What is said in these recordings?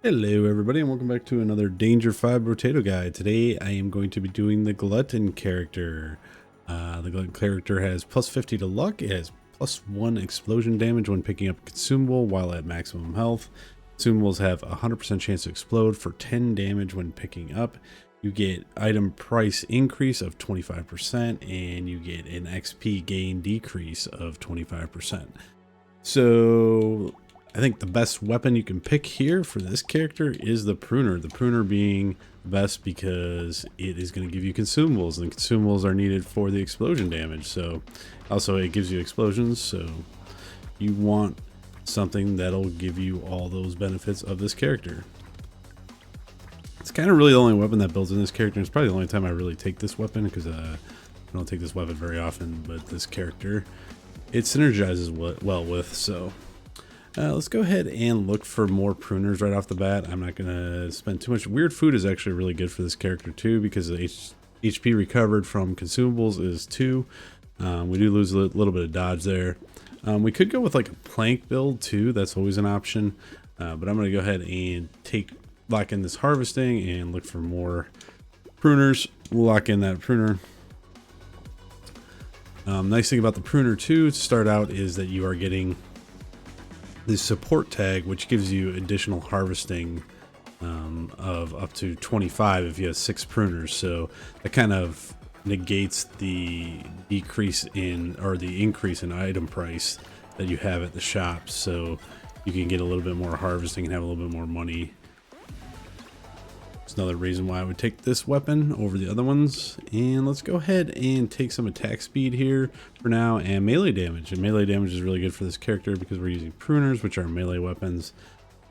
Hello everybody and welcome back to another Danger 5 Brotato guide. Today I am going to be doing the Glutton character. The Glutton character has plus 50 to luck. It has plus 1 explosion damage when picking up a consumable while at maximum health. Consumables have a 100% chance to explode for 10 damage when picking up. You get item price increase of 25% and you get an XP gain decrease of 25%. So I think the best weapon you can pick here for this character is the pruner. The pruner being the best because it is going to give you consumables, and consumables are needed for the explosion damage. So also it gives you explosions, so you want something that'll give you all those benefits of this character. It's kind of really the only weapon that builds in this character. It's probably the only time I really take this weapon because I don't take this weapon very often, but this character it synergizes well with. So let's go ahead and look for more pruners right off the bat. I'm not going to spend too much. Weird food is actually really good for this character too because the HP recovered from consumables is 2. We do lose a little bit of dodge there. We could go with like a plank build too. That's always an option. But I'm going to go ahead and lock in this harvesting and look for more pruners. We'll lock in that pruner. Nice thing about the pruner too to start out is that you are getting the support tag, which gives you additional harvesting of up to 25 if you have 6 pruners. So that kind of negates the decrease in or the increase in item price that you have at the shop. So you can get a little bit more harvesting and have a little bit more money. It's another reason why I would take this weapon over the other ones. And let's go ahead and take some attack speed here for now and melee damage. And melee damage is really good for this character because we're using pruners, which are melee weapons.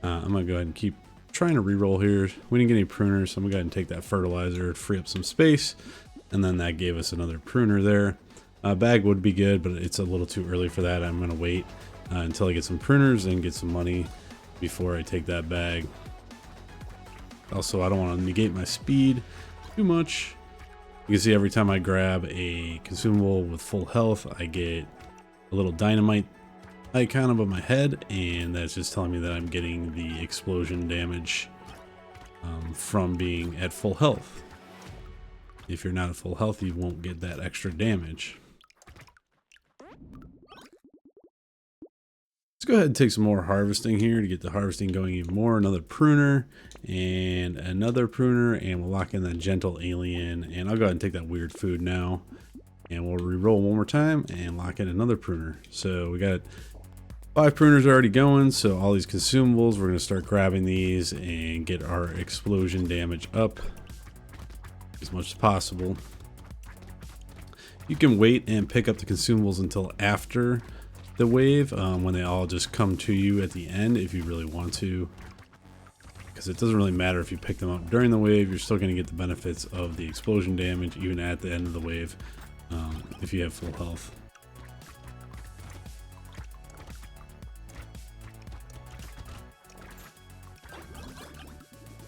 I'm going to go ahead and keep trying to reroll here. We didn't get any pruners, so I'm going to go ahead and take that fertilizer to free up some space. And then that gave us another pruner there. Bag would be good, but it's a little too early for that. I'm going to wait until I get some pruners and get some money before I take that bag. Also, I don't want to negate my speed too much. You can see every time I grab a consumable with full health, I get a little dynamite icon above my head, and that's just telling me that I'm getting the explosion damage from being at full health. If you're not at full health, you won't get that extra damage. Let's go ahead and take some more harvesting here to get the harvesting going even more. Another pruner and another pruner, and we'll lock in that gentle alien. And I'll go ahead and take that weird food now, and we'll re-roll one more time and lock in another pruner. So we got 5 pruners already going. So all these consumables, we're going to start grabbing these and get our explosion damage up as much as possible. You can wait and pick up the consumables until after the wave when they all just come to you at the end if you really want to, because it doesn't really matter if you pick them up during the wave. You're still going to get the benefits of the explosion damage even at the end of the wave if you have full health.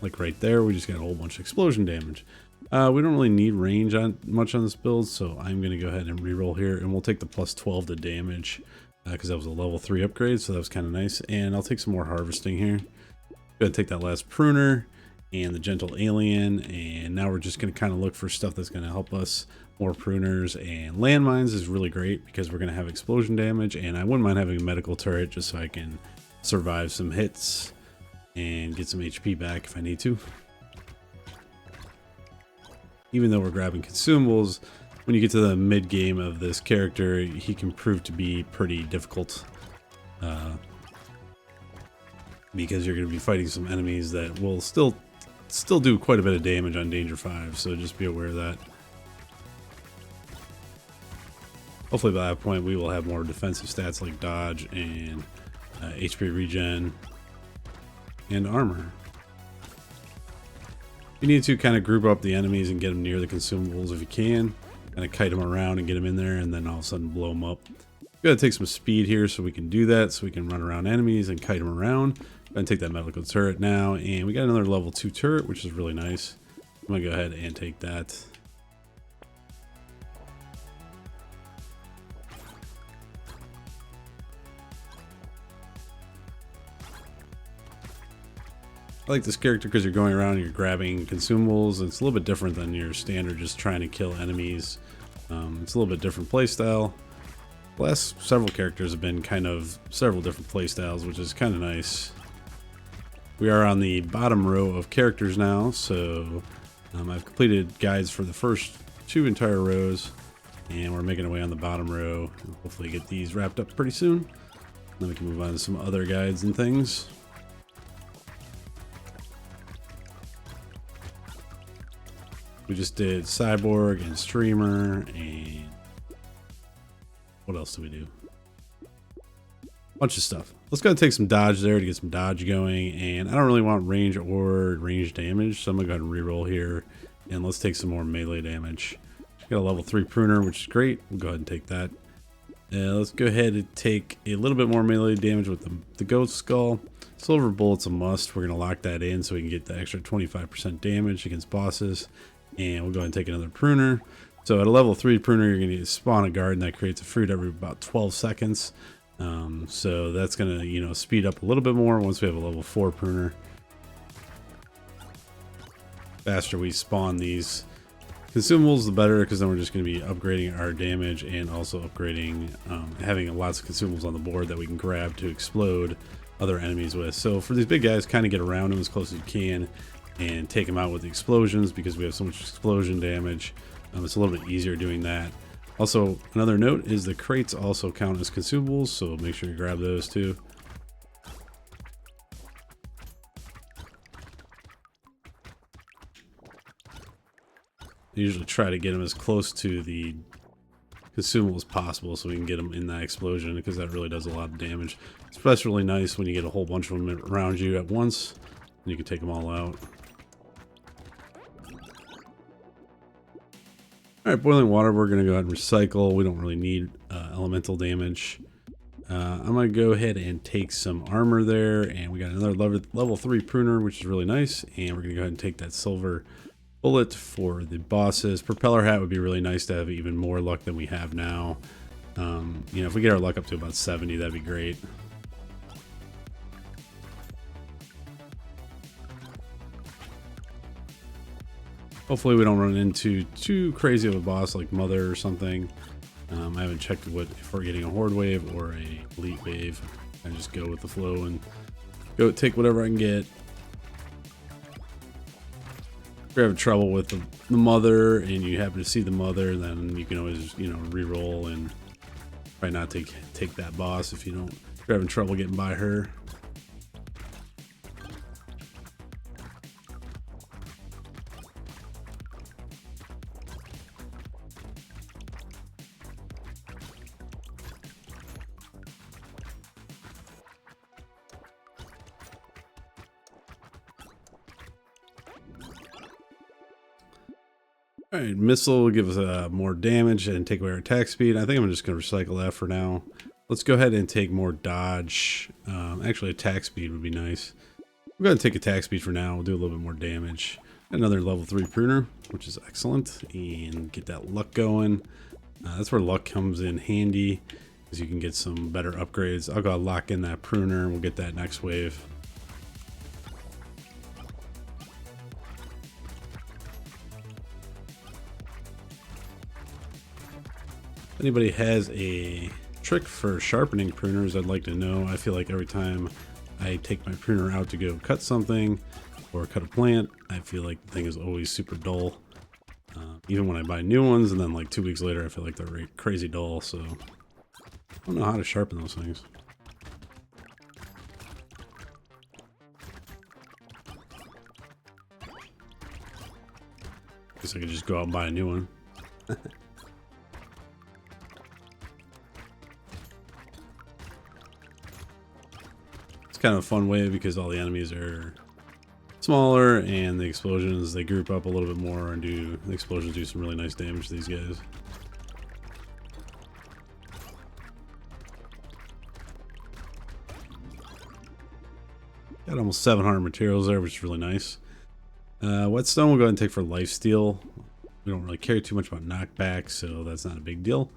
Like right there, we just got a whole bunch of explosion damage. We don't really need range much on this build, so I'm going to go ahead and reroll here, and we'll take the plus 12 to damage because that was a level 3 upgrade, so that was kind of nice. And I'll take some more harvesting here. Go ahead and take that last pruner and the gentle alien, and now we're just going to kind of look for stuff that's going to help us. More pruners and landmines is really great because we're going to have explosion damage, and I wouldn't mind having a medical turret just so I can survive some hits and get some HP back if I need to. Even though we're grabbing consumables, when you get to the mid game of this character, he can prove to be pretty difficult because you're going to be fighting some enemies that will still do quite a bit of damage on Danger 5, so just be aware of that. Hopefully by that point we will have more defensive stats like dodge and HP regen and armor. You need to kind of group up the enemies and get them near the consumables if you can. Kind of kite them around and get them in there, and then all of a sudden blow them up. We've got to take some speed here so we can do that, so we can run around enemies and kite them around. Gonna take that medical turret now, and we got another level 2 turret, which is really nice. I'm gonna go ahead and take that. I like this character because you're going around and you're grabbing consumables. It's a little bit different than your standard just trying to kill enemies. It's a little bit different playstyle. The last several characters have been kind of several different playstyles, which is kind of nice. We are on the bottom row of characters now, so I've completed guides for the first 2 entire rows, and we're making our way on the bottom row. Hopefully get these wrapped up pretty soon. Then we can move on to some other guides and things. We just did Cyborg and Streamer, and what else do we do? Bunch of stuff. Let's go and take some dodge there to get some dodge going, and I don't really want range or range damage, so I'm gonna go ahead and reroll here, and let's take some more melee damage. Got a level 3 pruner, which is great. We'll go ahead and take that. Let's go ahead and take a little bit more melee damage with the ghost skull. Silver bullet's a must. We're gonna lock that in so we can get the extra 25% damage against bosses. And we'll go ahead and take another pruner. So at a level 3 pruner, you're going to spawn a guard, and that creates a fruit every about 12 seconds. So that's going to, you know, speed up a little bit more once we have a level 4 pruner. Faster we spawn these consumables, the better, because then we're just going to be upgrading our damage and also upgrading, having lots of consumables on the board that we can grab to explode other enemies with. So for these big guys, kind of get around them as close as you can and take them out with the explosions because we have so much explosion damage. It's a little bit easier doing that. Also, another note is the crates also count as consumables, so make sure you grab those too. I usually try to get them as close to the consumable as possible so we can get them in that explosion, because that really does a lot of damage. It's especially nice when you get a whole bunch of them around you at once and you can take them all out. Alright, boiling water, we're going to go ahead and recycle. We don't really need elemental damage. I'm going to go ahead and take some armor there, and we got another level 3 pruner, which is really nice, and we're going to go ahead and take that silver bullet for the bosses. Propeller hat would be really nice to have even more luck than we have now. You know, if we get our luck up to about 70, that'd be great. Hopefully we don't run into too crazy of a boss like Mother or something. I haven't checked if we're getting a horde wave or a elite wave. I just go with the flow and go take whatever I can get. If you're having trouble with the Mother and you happen to see the Mother, then you can always, you know, re-roll and try not to take that boss if you're having trouble getting by her. Alright, missile will give us more damage and take away our attack speed. I think I'm just going to recycle that for now. Let's go ahead and take more dodge. Actually, attack speed would be nice. We're going to take attack speed for now. We'll do a little bit more damage. Another level 3 pruner, which is excellent. And get that luck going. That's where luck comes in handy, because you can get some better upgrades. I'll go lock in that pruner and we'll get that next wave. If anybody has a trick for sharpening pruners, I'd like to know. I feel like every time I take my pruner out to go cut something or cut a plant, I feel like the thing is always super dull. Even when I buy new ones, and then like 2 weeks later I feel like they're crazy dull, so I don't know how to sharpen those things. Guess I could just go out and buy a new one. It's kind of a fun way because all the enemies are smaller and the explosions, they group up a little bit more and the explosions do some really nice damage to these guys. Got almost 700 materials there, which is really nice. Whetstone we'll go ahead and take for lifesteal. We don't really care too much about knockback, so that's not a big deal.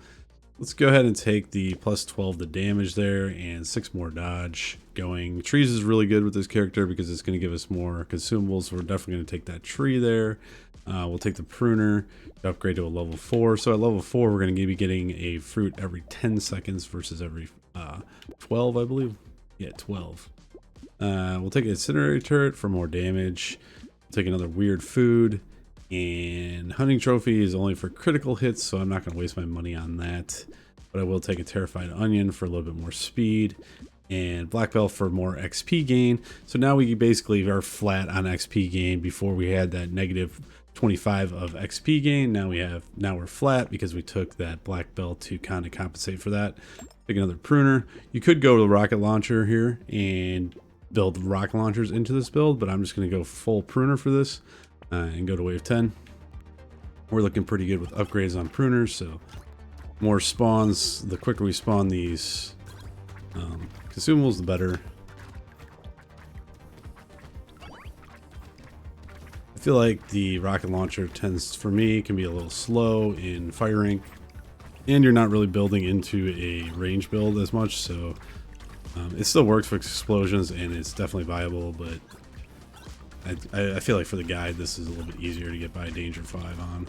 Let's go ahead and take the plus 12 the damage there and 6 more dodge going. Trees is really good with this character because it's going to give us more consumables. So we're definitely going to take that tree there. We'll take the pruner to upgrade to a level 4. So at level 4, we're going to be getting a fruit every 10 seconds versus every 12, I believe. Yeah, 12. We'll take an incendiary turret for more damage. We'll take another weird food. And hunting trophy is only for critical hits, so I'm not going to waste my money on that. But I will take a terrified onion for a little bit more speed. And black belt for more XP gain. So now we basically are flat on XP gain. Before we had that negative 25 of XP gain. Now we're flat because we took that black belt to kind of compensate for that. Take another pruner. You could go to the rocket launcher here and build rocket launchers into this build, but I'm just going to go full pruner for this. And go to wave 10. We're looking pretty good with upgrades on pruners, so more spawns. The quicker we spawn these consumables, the better. I feel like the rocket launcher tends, for me, can be a little slow in firing, and you're not really building into a range build as much, so it still works for explosions and it's definitely viable, but I feel like for the guide, this is a little bit easier to get by Danger 5 on.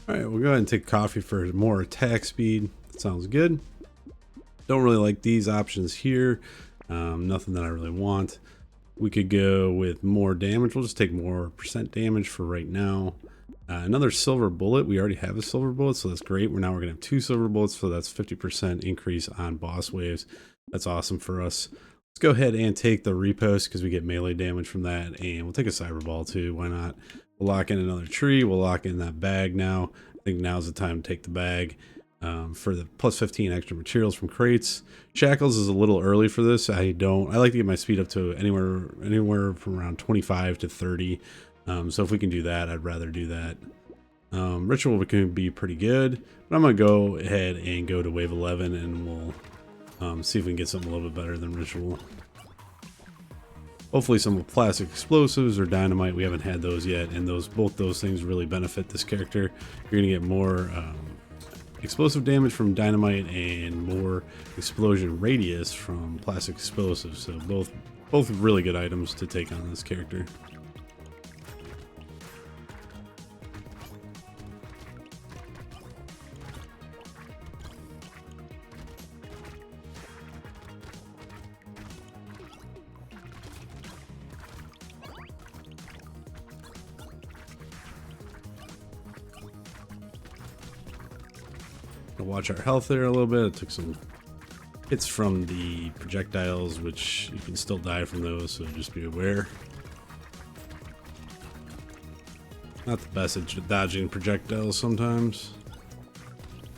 Alright, we'll go ahead and take coffee for more attack speed. That sounds good. Don't really like these options here. Nothing that I really want. We could go with more damage. We'll just take more percent damage for right now. Another silver bullet. We already have a silver bullet, so that's great. We're going to have 2 silver bullets, so that's 50% increase on boss waves. That's awesome for us. Let's go ahead and take the repost because we get melee damage from that, and we'll take a cyber ball too. Why not? We'll lock in another tree. We'll lock in that bag now. I think now's the time to take the bag for the plus 15 extra materials from crates. Shackles is a little early for this. I like to get my speed up to anywhere from around 25 to 30. So if we can do that, I'd rather do that. Ritual can be pretty good, but I'm going to go ahead and go to wave 11 and we'll see if we can get something a little bit better than Ritual. Hopefully some plastic explosives or dynamite. We haven't had those yet, and both those things really benefit this character. You're going to get more explosive damage from dynamite and more explosion radius from plastic explosives. So both really good items to take on this character. Watch our health there a little bit. It took some hits from the projectiles, which you can still die from those, so just be aware. Not the best at dodging projectiles sometimes.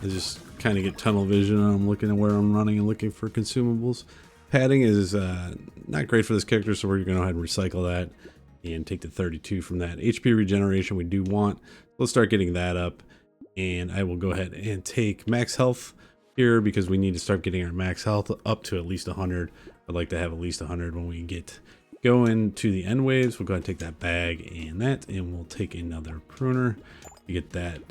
I just kind of get tunnel vision and I'm looking at where I'm running and looking for consumables. Padding is not great for this character, so we're going to go ahead and recycle that and take the 32 from that. HP regeneration we do want. Let's start getting that up. And I will go ahead and take max health here because we need to start getting our max health up to at least 100. I'd like to have at least 100 when we get going to the end waves. We'll go ahead and take that bag and we'll take another pruner to get that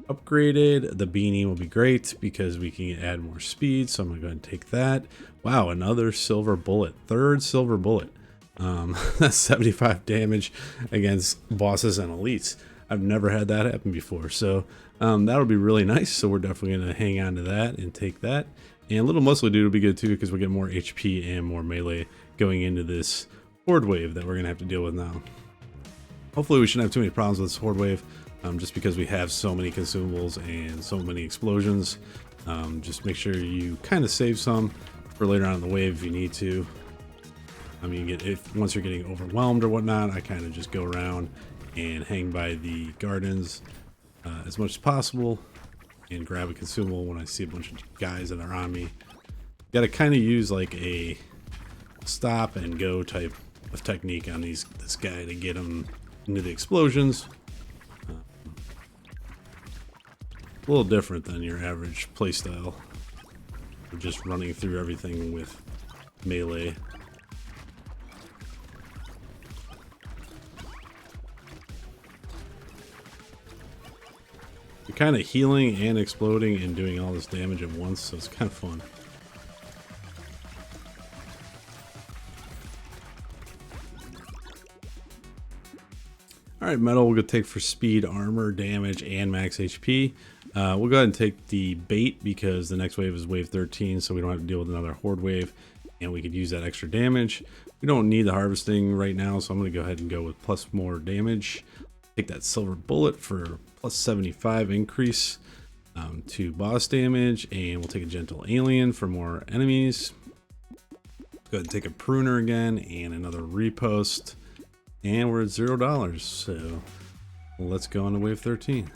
upgraded. The beanie will be great because we can add more speed. So I'm going to go ahead and take that. Wow, another silver bullet. Third silver bullet. That's 75 damage against bosses and elites. I've never had that happen before, so that'll be really nice. So we're definitely going to hang on to that and take that. And a little muscle dude will be good too because we get more HP and more melee going into this horde wave that we're going to have to deal with now. Hopefully we shouldn't have too many problems with this horde wave just because we have so many consumables and so many explosions. Just make sure you kind of save some for later on in the wave if you need to. I mean, once you're getting overwhelmed or whatnot, I kind of just go around and hang by the gardens as much as possible. and grab a consumable when I see a bunch of guys that are on me. Got to kind of use like a stop and go type of technique on this guy to get him into the explosions. A little different than your average playstyle. We're just running through everything with melee. You're kind of healing and exploding and doing all this damage at once, so it's kind of fun. Alright, metal we'll go take for speed, armor, damage, and max HP. We'll go ahead and take the bait because the next wave is wave 13, so we don't have to deal with another horde wave, and we could use that extra damage. We don't need the harvesting right now, so I'm going to go ahead and go with plus more damage. Take that silver bullet for plus 75 increase to boss damage, and we'll take a gentle alien for more enemies. Go ahead and take a pruner again and another repost. And we're at $0, so let's go on to wave 13.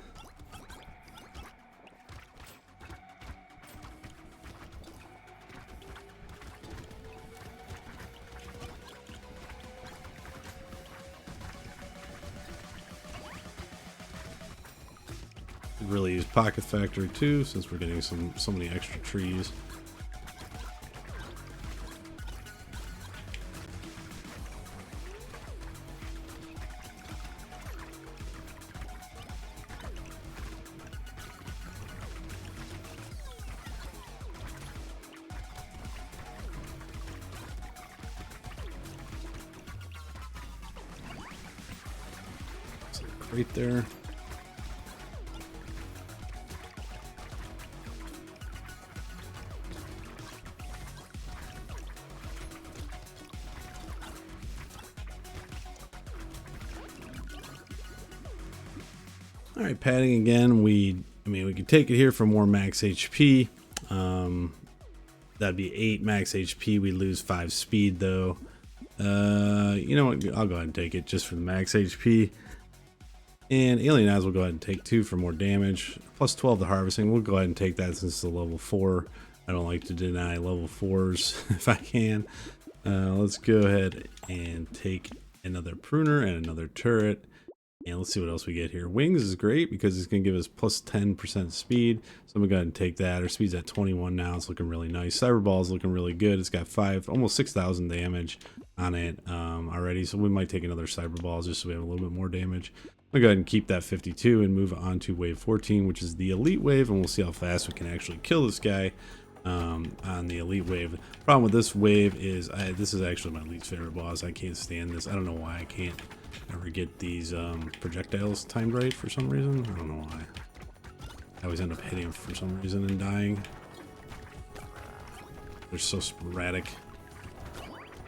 Really use Pocket Factory too, since we're getting so many extra trees. Right there. All right, padding again. We could take it here for more max HP. That'd be 8 max HP. We lose 5 speed though. You know what? I'll go ahead and take it just for the max HP. And Alien Eyes will go ahead and take 2 for more damage. Plus 12 to harvesting. We'll go ahead and take that since it's a level 4. I don't like to deny level 4s if I can. Let's go ahead and take another pruner and another turret. And let's see what else we get here. Wings is great because it's going to give us plus 10% speed. So I'm going to go ahead and take that. Our speed's at 21 now. It's looking really nice. Cyberball is looking really good. It's got almost 6,000 damage on it already. So we might take another Cyberball just so we have a little bit more damage. I'm going to go ahead and keep that 52 and move on to wave 14, which is the elite wave. And we'll see how fast we can actually kill this guy on the elite wave. Problem with this wave is this is actually my least favorite boss. I can't stand this. I don't know why I can't ever get these projectiles timed right for some reason. I don't know why. I always end up hitting them for some reason and dying. They're so sporadic.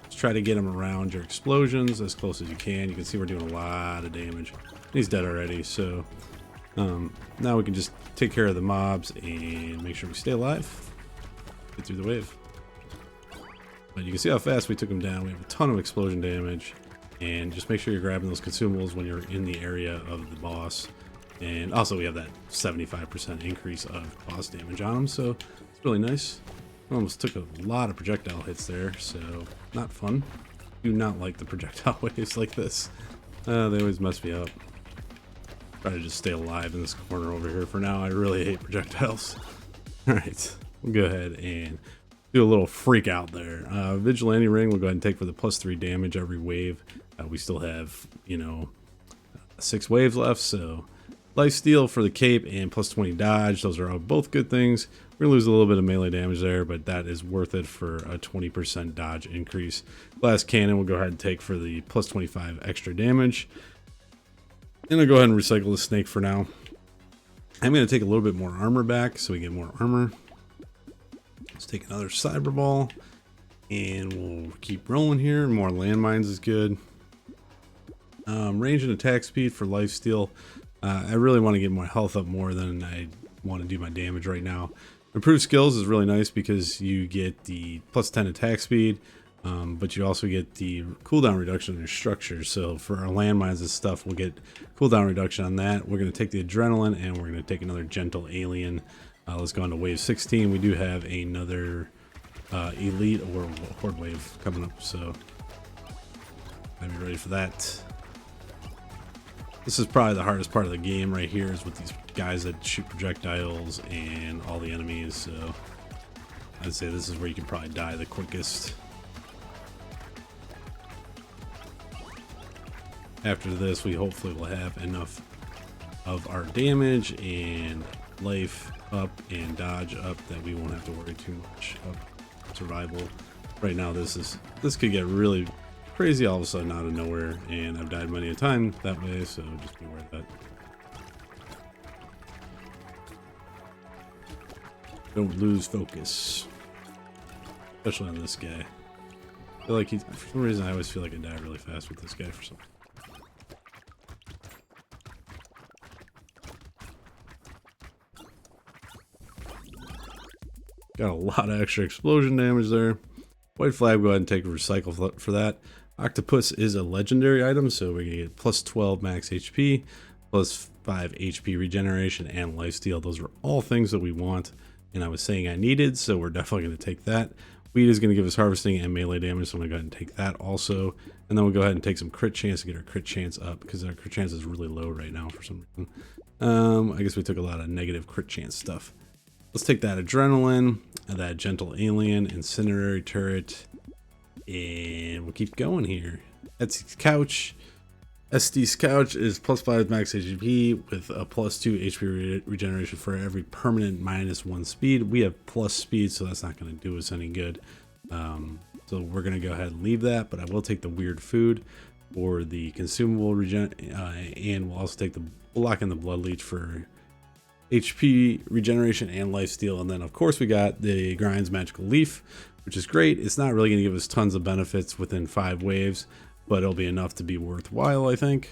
Let's try to get them around your explosions as close as you can. You can see we're doing a lot of damage. He's dead already, so now we can just take care of the mobs and make sure we stay alive. Get through the wave. But you can see how fast we took him down. We have a ton of explosion damage. And just make sure you're grabbing those consumables when you're in the area of the boss. And also we have that 75% increase of boss damage on him, so it's really nice. Almost took a lot of projectile hits there, so not fun. Do not like the projectile waves like this. They always mess me up. Try to just stay alive in this corner over here for now. I really hate projectiles. Alright, we'll go ahead and do a little freak out there. Vigilante ring we'll go ahead and take for the plus 3 damage every wave. We still have, 6 waves left, so lifesteal for the cape and plus 20 dodge. Those are both good things. We're gonna lose a little bit of melee damage there, but that is worth it for a 20% dodge increase. Glass cannon we'll go ahead and take for the plus 25 extra damage. And I'll go ahead and recycle the snake for now. I'm gonna take a little bit more armor back so we get more armor. Let's take another cyberball and we'll keep rolling here. More landmines is good. Range and attack speed for lifesteal. I really want to get my health up more than I want to do my damage right now. Improved skills is really nice because you get the plus 10 attack speed. But you also get the cooldown reduction in your structure. So for our landmines and stuff, we'll get cooldown reduction on that. We're going to take the adrenaline, and we're going to take another gentle alien. Let's go on to wave 16. We do have another elite or horde wave coming up, so I'll be ready for that. This is probably the hardest part of the game right here, is with these guys that shoot projectiles and all the enemies. So I'd say this is where you can probably die the quickest. After this, we hopefully will have enough of our damage and life up and dodge up that we won't have to worry too much of survival. Right now, this could get really crazy all of a sudden out of nowhere, and I've died many a time that way, so just be aware of that. Don't lose focus, especially on this guy. I feel like for some reason I always feel like I die really fast with this guy for some. Got a lot of extra explosion damage there. White flag, go ahead and take a recycle for that. Octopus is a legendary item, so we're gonna get plus 12 max HP, plus 5 HP regeneration, and lifesteal. Those are all things that we want, and I was saying I needed, so we're definitely gonna take that. Weed is gonna give us harvesting and melee damage, so I'm gonna go ahead and take that also. And then we'll go ahead and take some crit chance to get our crit chance up, because our crit chance is really low right now for some reason. I guess we took a lot of negative crit chance stuff. Let's take that adrenaline, that gentle alien, incinerary turret, and we'll keep going here. Etsy's couch. SD's couch is plus 5 max HP with a plus 2 HP regeneration for every permanent -1 speed. We have plus speed, so that's not going to do us any good. So we're going to go ahead and leave that, but I will take the weird food for the consumable regen, and we'll also take we'll lock in the blood leech for HP regeneration and lifesteal. And then of course we got the Grind's magical leaf, which is great. It's not really going to give us tons of benefits within 5 waves, but it'll be enough to be worthwhile, I think.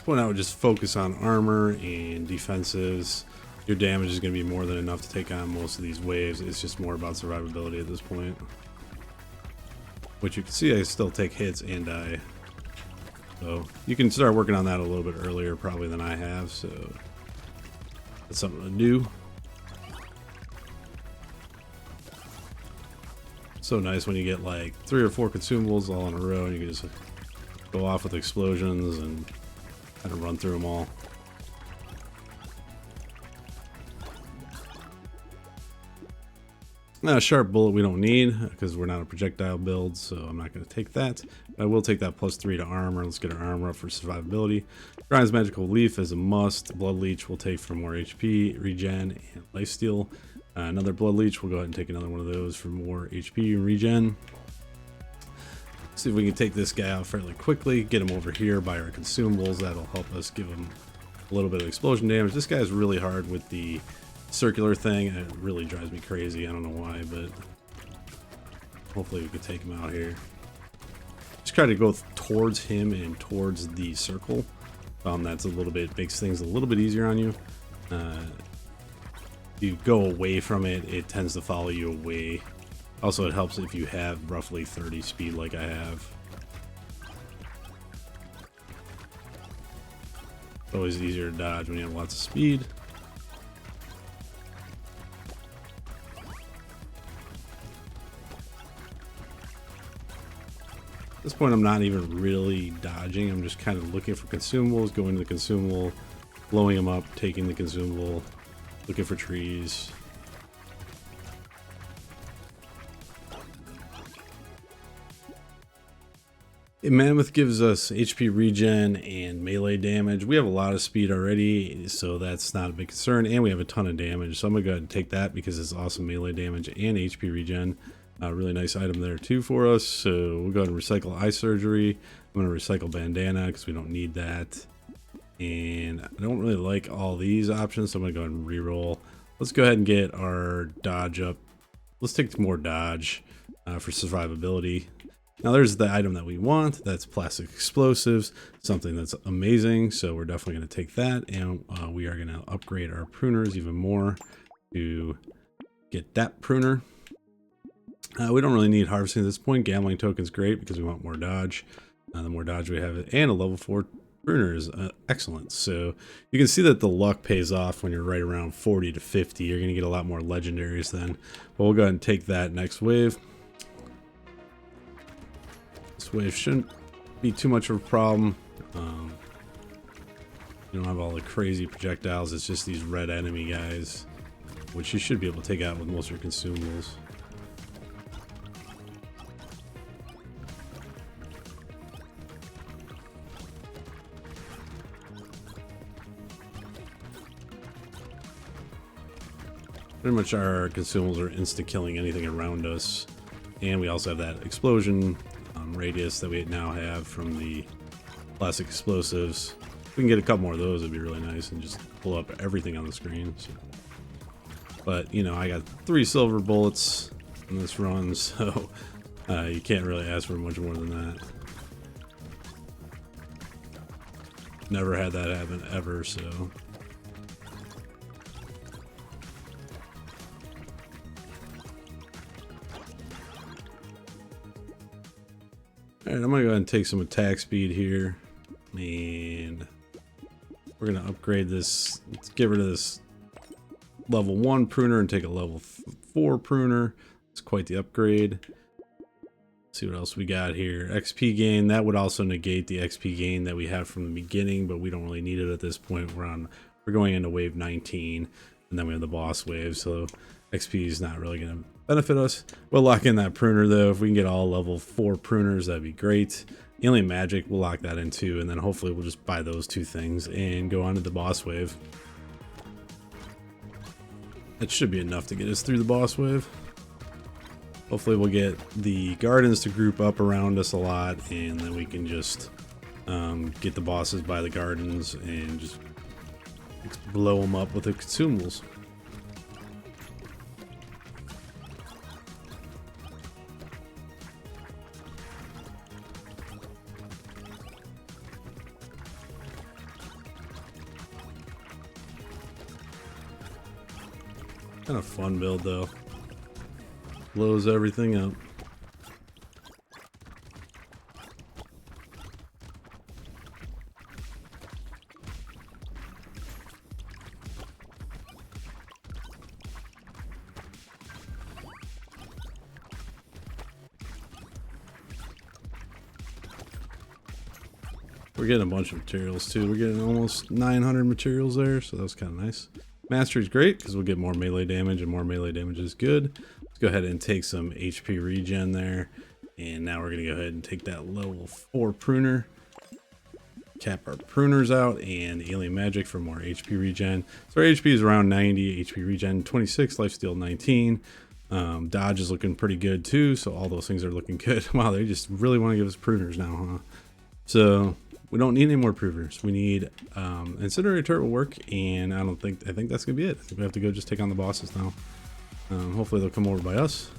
Point, I would just focus on armor and defensives. Your damage is going to be more than enough to take on most of these waves. It's just more about survivability at this point. Which you can see I still take hits and die. So you can start working on that a little bit earlier probably than I have. So that's something to do. So nice when you get like 3 or 4 consumables all in a row and you can just go off with explosions and kind of run through them all. Now, a sharp bullet we don't need because we're not a projectile build, so I'm not going to take that. I will take that plus 3 to armor. Let's get our armor up for survivability. Grind's magical leaf is a must. Blood leech we'll take for more HP, regen, and lifesteal. Another blood leech, we'll go ahead and take another one of those for more HP and regen. See if we can take this guy out fairly quickly, get him over here by our consumables. That'll help us give him a little bit of explosion damage. This guy's really hard with the circular thing. It really drives me crazy. I don't know why, but hopefully we can take him out here. Just try to go towards him and towards the circle. That's a little bit, makes things a little bit easier on you. If you go away from it, it tends to follow you away. Also, it helps if you have roughly 30 speed like I have. It's always easier to dodge when you have lots of speed. At this point, I'm not even really dodging. I'm just kind of looking for consumables, going to the consumable, blowing them up, taking the consumable, looking for trees. Mammoth gives us HP regen and melee damage. We have a lot of speed already, so that's not a big concern, and we have a ton of damage, so I'm gonna go ahead and take that because it's awesome melee damage and HP regen. A really nice item there too for us, so we'll go ahead and recycle eye surgery. I'm gonna recycle bandana because we don't need that. And I don't really like all these options, so I'm gonna go ahead and re-roll. Let's go ahead and get our dodge up. Let's take more dodge for survivability. Now there's the item that we want. That's plastic explosives, something that's amazing. So we're definitely going to take that, and we are going to upgrade our pruners even more to get that pruner. We don't really need harvesting at this point. Gambling token's great because we want more dodge. The more dodge we have, and a level 4 pruner is excellent. So you can see that the luck pays off when you're right around 40 to 50. You're going to get a lot more legendaries then. But we'll go ahead and take that next wave. This wave shouldn't be too much of a problem. You don't have all the crazy projectiles. It's just these red enemy guys, which you should be able to take out with most of your consumables. Pretty much our consumables are insta-killing anything around us. And we also have that explosion radius that we now have from the plastic explosives. If we can get a couple more of those, it'd be really nice, and just pull up everything on the screen. So. But, you know, I got 3 silver bullets in this run, so you can't really ask for much more than that. Never had that happen ever, so... Alright, I'm going to go ahead and take some attack speed here, and we're going to upgrade this. Let's get rid of this level 1 pruner and take a level 4 pruner. It's quite the upgrade. Let's see what else we got here. XP gain, that would also negate the XP gain that we have from the beginning, but we don't really need it at this point. We're going into wave 19, and then we have the boss wave, so XP is not really going to benefit us. We'll lock in that pruner though. If we can get all level 4 pruners, that'd be great. Alien magic, we'll lock that in too, and then hopefully we'll just buy those 2 things and go on to the boss wave. That should be enough to get us through the boss wave. Hopefully we'll get the gardens to group up around us a lot, and then we can just get the bosses by the gardens and just blow them up with the consumables. Kind of fun build though. Blows everything up. We're getting a bunch of materials too. We're getting almost 900 materials there, so that was kind of nice. Mastery is great because we'll get more melee damage, and more melee damage is good. Let's go ahead and take some HP regen there, and now we're going to go ahead and take that level 4 pruner, cap our pruners out, and alien magic for more HP regen. So our HP is around 90, HP regen 26, lifesteal 19. Dodge is looking pretty good too, so all those things are looking good. Wow, they just really want to give us pruners now, huh? So we don't need any more pruners. We need incendiary turret will work, and I think that's gonna be it. I think we have to go just take on the bosses now. Hopefully they'll come over by us.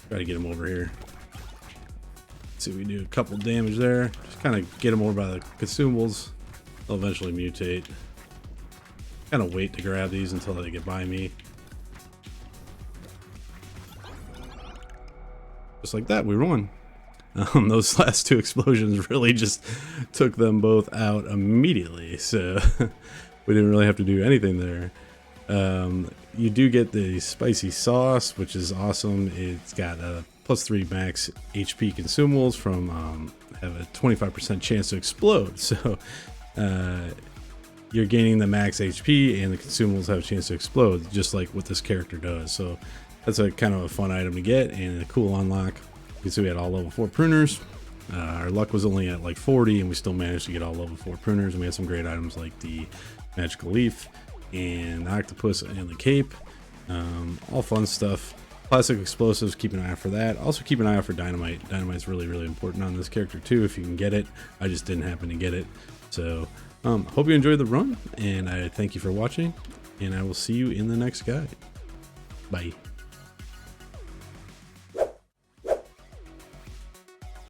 Try to get them over here. Let's see if we do a couple damage there. Just kind of get them over by the consumables. They'll eventually mutate. Kind of wait to grab these until they get by me. Just like that, we won. Those last 2 explosions really just took them both out immediately, so we didn't really have to do anything there. You do get the spicy sauce, which is awesome. It's got a +3 max HP consumables from have a 25% chance to explode, so you're gaining the max HP and the consumables have a chance to explode, just like what this character does. So that's a kind of a fun item to get and a cool unlock. You can see we had all level 4 pruners. Our luck was only at like 40, and we still managed to get all level 4 pruners, and we had some great items like the magical leaf and the octopus and the cape. All fun stuff. Plastic explosives, keep an eye out for that. Also keep an eye out for dynamite. Dynamite's really important on this character too if you can get it. I just didn't happen to get it, so Hope you enjoyed the run, and I thank you for watching, and I will see you in the next guide. Bye.